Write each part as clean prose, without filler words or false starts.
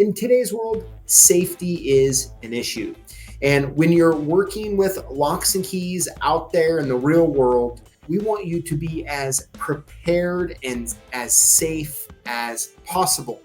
In today's world, safety is an issue. And when you're working with locks and keys out there in the real world, we want you to be as prepared and as safe as possible.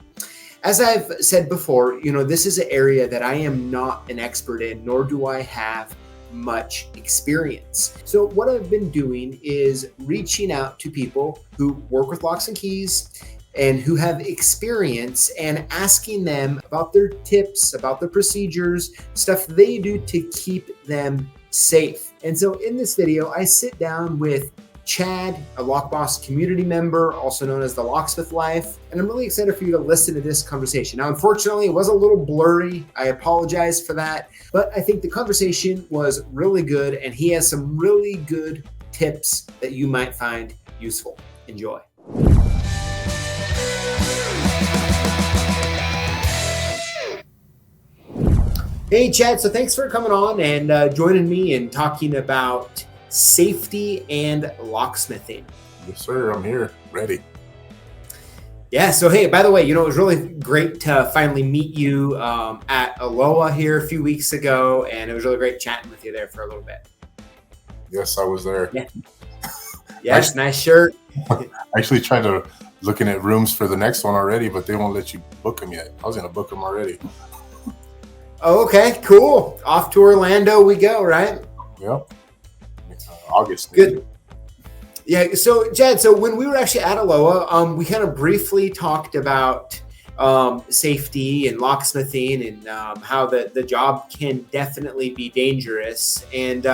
As I've said before, this is an area that I am not an expert in, nor do I have much experience. So what I've been doing is reaching out to people who work with locks and keys and who have experience and asking them about their tips, about their procedures, stuff they do to keep them safe. And so in this video, I sit down with Chad, a Lockboss community member, also known as the Locksmith Life, and I'm really excited for you to listen to this conversation. Now, unfortunately, it was a little blurry. I apologize for that, but I think the conversation was really good, and he has some really good tips that you might find useful. Enjoy. Hey, Chad, so thanks for coming on and joining me and talking about safety and locksmithing. Yes, sir. I'm here, ready. Yeah. So, hey, by the way, it was really great to finally meet you at Aloha here a few weeks ago, and it was really great chatting with you there for a little bit. Yes, I was there. Yeah. Yes, nice shirt. I actually tried to looking at rooms for the next one already, but they won't let you book them yet. I was going to book them already. Oh, okay, cool. Off to Orlando we go, right? Yep. August. Good. Yeah. So, Chad, when we were actually at Aloha, we kind of briefly talked about safety and locksmithing and how the job can definitely be dangerous. And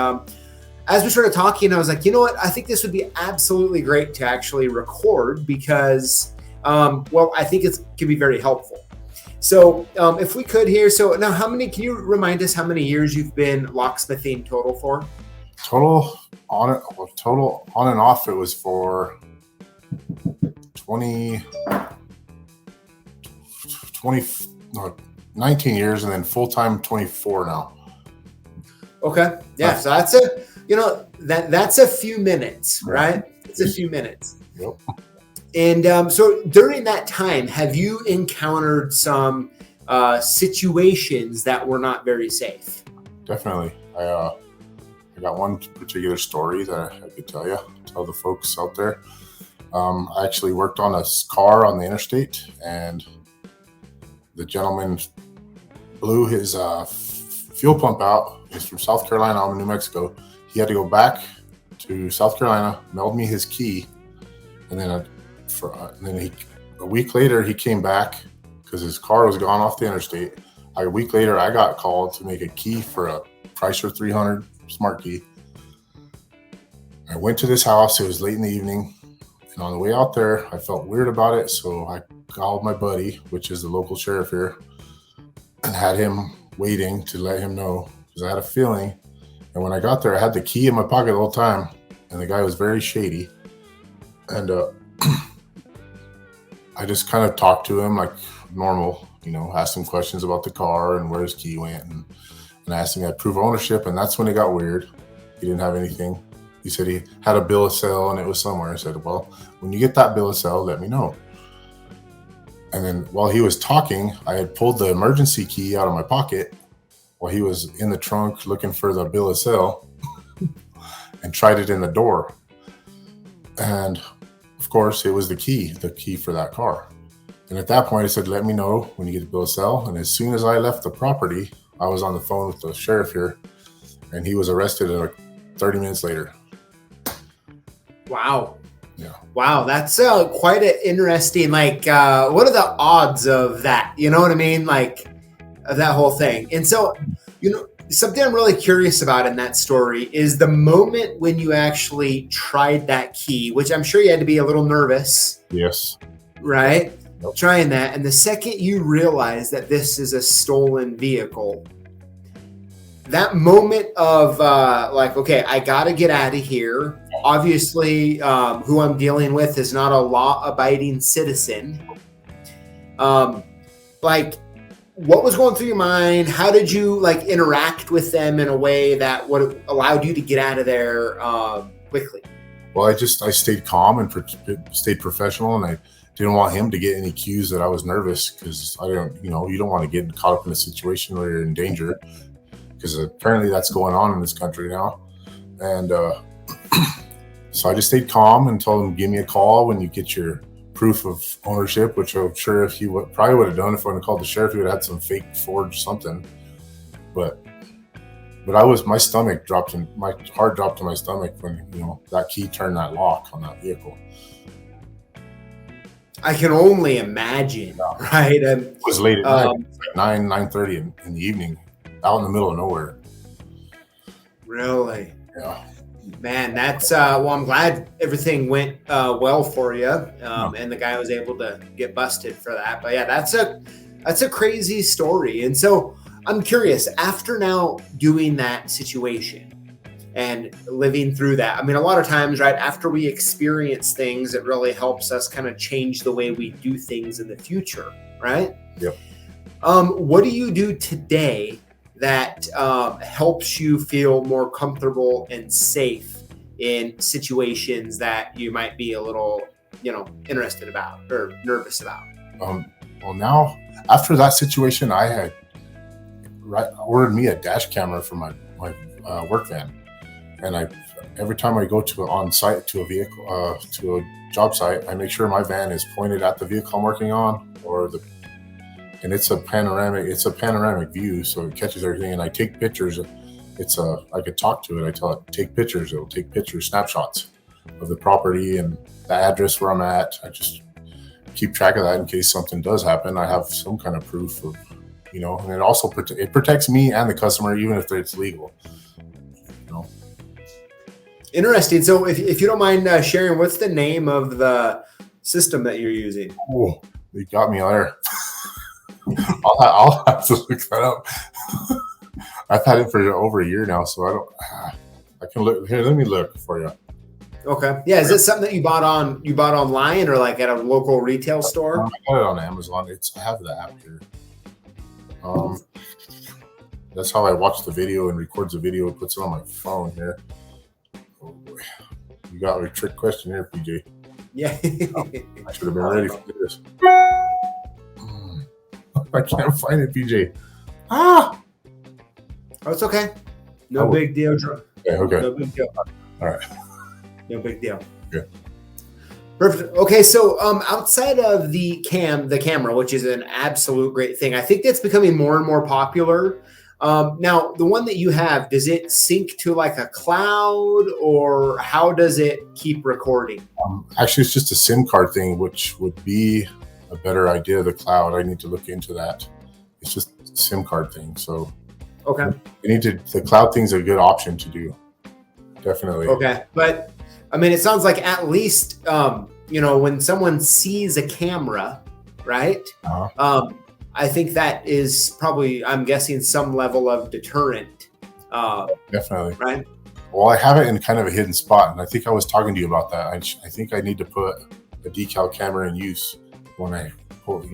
as we started talking, I was like, you know what? I think this would be absolutely great to actually record because, I think it could be very helpful. So if we could here, so now can you remind us how many years you've been locksmithing total for? Total on and off, it was for 19 years, and then full-time 24 now. Okay. Yeah. So that's a few minutes, right? It's a few minutes. Yep. And so during that time, have you encountered some situations that were not very safe? Definitely. I got one particular story that I could tell the folks out there. I actually worked on a car on the interstate, and the gentleman blew his fuel pump out. He's from South Carolina. I'm in New Mexico. He had to go back to South Carolina, mailed me his key, and then a week later he came back because his car was gone off the interstate. A week later, I got called to make a key for a Chrysler 300 smart key. I went to this house. It was late in the evening, and on the way out there, I felt weird about it. So I called my buddy, which is the local sheriff here, and had him waiting to let him know because I had a feeling. And when I got there, I had the key in my pocket the whole time, and the guy was very shady. And I just kind of talked to him like normal, asked him questions about the car and where his key went, and I asked him to prove ownership, and that's when it got weird. He didn't have anything. He said he had a bill of sale and it was somewhere. I said, well, when you get that bill of sale, let me know. And then while he was talking, I had pulled the emergency key out of my pocket while he was in the trunk looking for the bill of sale and tried it in the door. And of course, it was the key for that car. And at that point, I said, let me know when you get the bill of sale. And as soon as I left the property, I was on the phone with the sheriff here, and he was arrested 30 minutes later. Wow. Yeah. Wow. That's quite an interesting, what are the odds of that? You know what I mean? Like of that whole thing. And so, something I'm really curious about in that story is the moment when you actually tried that key, which I'm sure you had to be a little nervous. Yes. Right? Nope. Trying that. And the second you realize that this is a stolen vehicle, that moment of okay, I got to get out of here. Obviously, who I'm dealing with is not a law-abiding citizen. What was going through your mind? How did you interact with them in a way that would allowed you to get out of there quickly? Well, I stayed calm and stayed professional, and didn't want him to get any cues that I was nervous, because I don't, you don't want to get caught up in a situation where you're in danger, because apparently that's going on in this country now. And so I just stayed calm and told him, give me a call when you get your proof of ownership, which I'm sure if he probably would have done if I would have called the sheriff, he would have had some fake forged something. But my stomach dropped, and my heart dropped to my stomach when, that key turned that lock on that vehicle. I can only imagine, right? It was late at night, like 9:30 in the evening, out in the middle of nowhere. Really? Yeah. Man, that's well, I'm glad everything went well for you, and the guy was able to get busted for that. But yeah, that's a crazy story. And so I'm curious, after now doing that situation and living through that, I mean, a lot of times, right, after we experience things, it really helps us kind of change the way we do things in the future, right? Yep. What do you do today that helps you feel more comfortable and safe in situations that you might be a little, interested about or nervous about? Well, now, after that situation, I had ordered me a dash camera for my work van. And every time I go to on-site to a vehicle, to a job site, I make sure my van is pointed at the vehicle I'm working on, and it's a panoramic view, so it catches everything. And I take pictures. I could talk to it. I tell it, take pictures. It'll take pictures, snapshots of the property and the address where I'm at. I just keep track of that in case something does happen. I have some kind of proof of, and it also protects me and the customer, even if it's legal. Interesting. So if you don't mind sharing, what's the name of the system that you're using? Oh, you got me there. I'll have to look that up. I've had it for over a year now, so I can look here. Let me look for you. Okay. Yeah. Is this something that you bought online or like at a local retail store? I got it on Amazon. I have the app here. That's how I watch the video and records the video and puts it on my phone here. Oh boy. You got a trick question here, PJ. Yeah. I should have been ready for this. I can't find it, PJ. Oh, it's okay. No big deal. Okay. No big deal. All right. No big deal. Good. Perfect. Okay, so outside of the camera, which is an absolute great thing, I think that's becoming more and more popular. Now, the one that you have, does it sync to like a cloud, or how does it keep recording? Actually, it's just a SIM card thing, which would be a better idea. The cloud, I need to look into that. It's just a SIM card thing. So, okay, the cloud thing's a good option to do. Definitely. Okay, but I mean, it sounds like at least when someone sees a camera, right? Uh-huh. I think that is probably, I'm guessing, some level of deterrent. Definitely. Right? Well, I have it in kind of a hidden spot, and I think I was talking to you about that. I think I need to put a decal camera in use when I pull,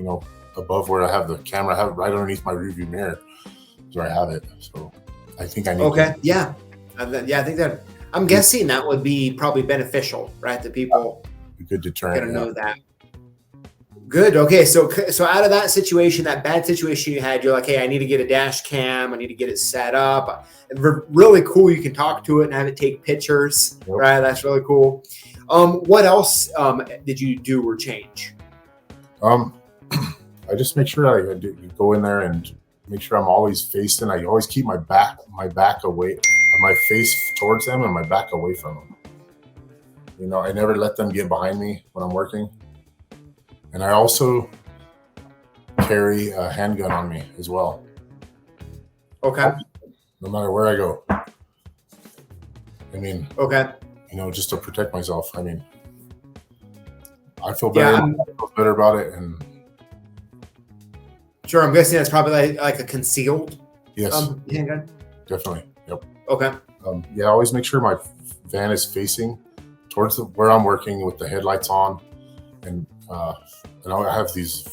above where I have the camera. I have it right underneath my rearview mirror is where I have it. So I think I need to. Yeah. I think that, I'm guessing that would be probably beneficial, right? The people a good deterrent. Gonna know that. Good. Okay. So out of that situation, that bad situation you had, you're like, hey, I need to get a dash cam. I need to get it set up. Really cool. You can talk to it and have it take pictures. Yep. Right. That's really cool. What else did you do or change? I just make sure I go in there and make sure I'm always facing. I always keep my back away, my face towards them and my back away from them. I never let them get behind me when I'm working. And I also carry a handgun on me as well. Okay. No matter where I go. I mean, okay. Just to protect myself. I mean, I feel better. I feel better about it. And sure, I'm guessing that's probably like a concealed handgun. Definitely. Yep. Okay. I always make sure my van is facing towards where I'm working with the headlights on, and I have these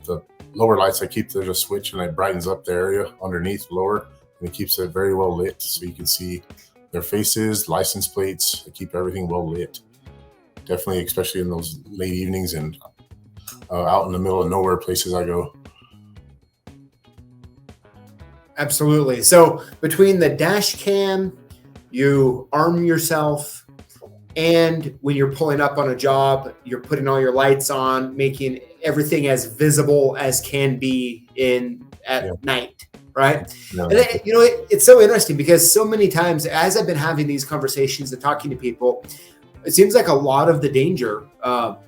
the lower lights. I keep there's a switch and it brightens up the area underneath lower, and it keeps it very well lit so you can see their faces, license plates. I keep everything well lit. Definitely, especially in those late evenings and out in the middle of nowhere places I go. Absolutely. So between the dash cam, you arm yourself, and when you're pulling up on a job, you're putting all your lights on, making everything as visible as can be at night, right? Yeah. And it's so interesting because so many times as I've been having these conversations and talking to people, it seems like a lot of the danger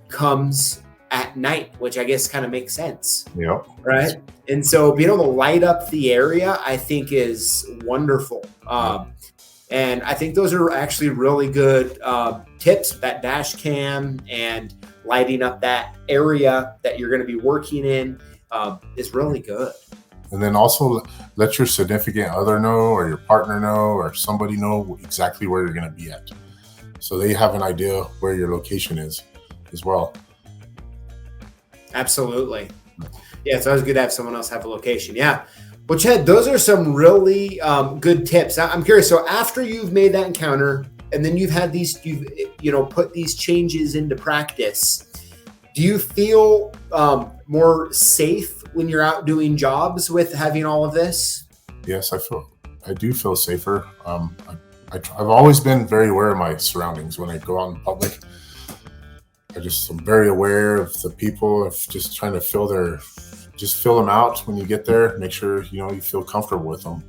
comes at night, which I guess kind of makes sense. Yeah. Right. And so being able to light up the area, I think is wonderful. And I think those are actually really good tips, that dash cam and lighting up that area that you're going to be working in is really good. And then also let your significant other know, or your partner know, or somebody know exactly where you're going to be at. So they have an idea where your location is as well. Absolutely. Yeah, it's always good to have someone else have a location. Yeah. Well, Chad, those are some really good tips. I'm curious. So after you've made that encounter and then you've had you've put these changes into practice, do you feel more safe when you're out doing jobs with having all of this? Yes, I do feel safer. I've always been very aware of my surroundings when I go out in public. I'm very aware of the people, of just trying to fill them out when you get there. Make sure, you feel comfortable with them.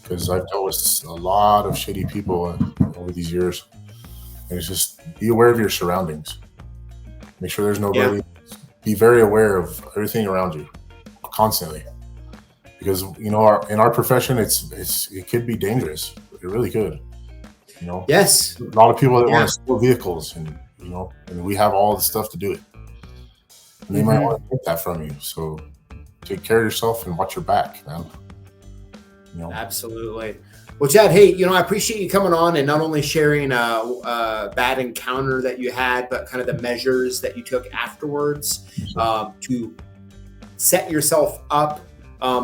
Because I've dealt with a lot of shady people over these years. And it's just be aware of your surroundings. Make sure there's nobody. Yeah. Be very aware of everything around you constantly. Because, in our profession, it could be dangerous. It really could. Yes. A lot of people that want to steal vehicles and we have all the stuff to do it. And they might want to take that from you. So take care of yourself and watch your back, man. Absolutely. Well, Chad, hey, I appreciate you coming on and not only sharing a bad encounter that you had, but kind of the measures that you took afterwards to set yourself up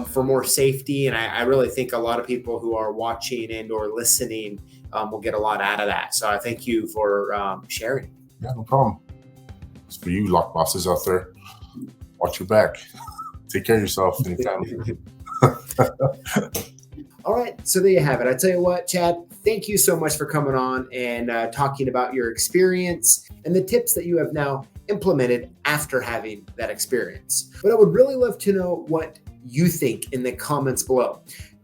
for more safety. And I really think a lot of people who are watching and or listening will get a lot out of that. So I thank you for sharing. Yeah, no problem. It's for you lock bosses out there. Watch your back. Take care of yourself and your family. All right. So there you have it. I tell you what, Chad, thank you so much for coming on and talking about your experience and the tips that you have now implemented after having that experience. But I would really love to know what you think in the comments below.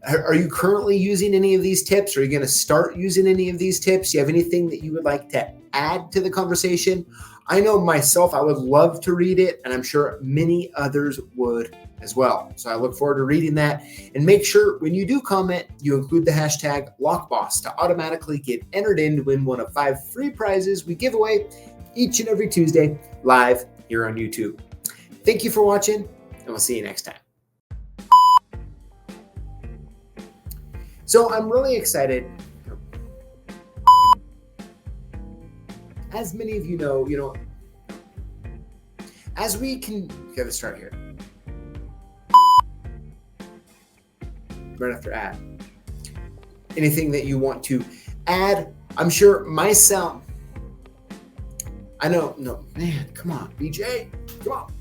Are you currently using any of these tips? Are you going to start using any of these tips? Do you have anything that you would like to add to the conversation? I know myself, I would love to read it, and I'm sure many others would as well. So I look forward to reading that. And make sure when you do comment, you include the hashtag Lockboss to automatically get entered in to win one of 5 free prizes we give away each and every Tuesday live here on YouTube. Thank you for watching, and we'll see you next time. So I'm really excited. As many of you know, as we can, gotta start here. Right after add. Anything that you want to add? I'm sure myself. I know, no, man, come on, BJ, come on.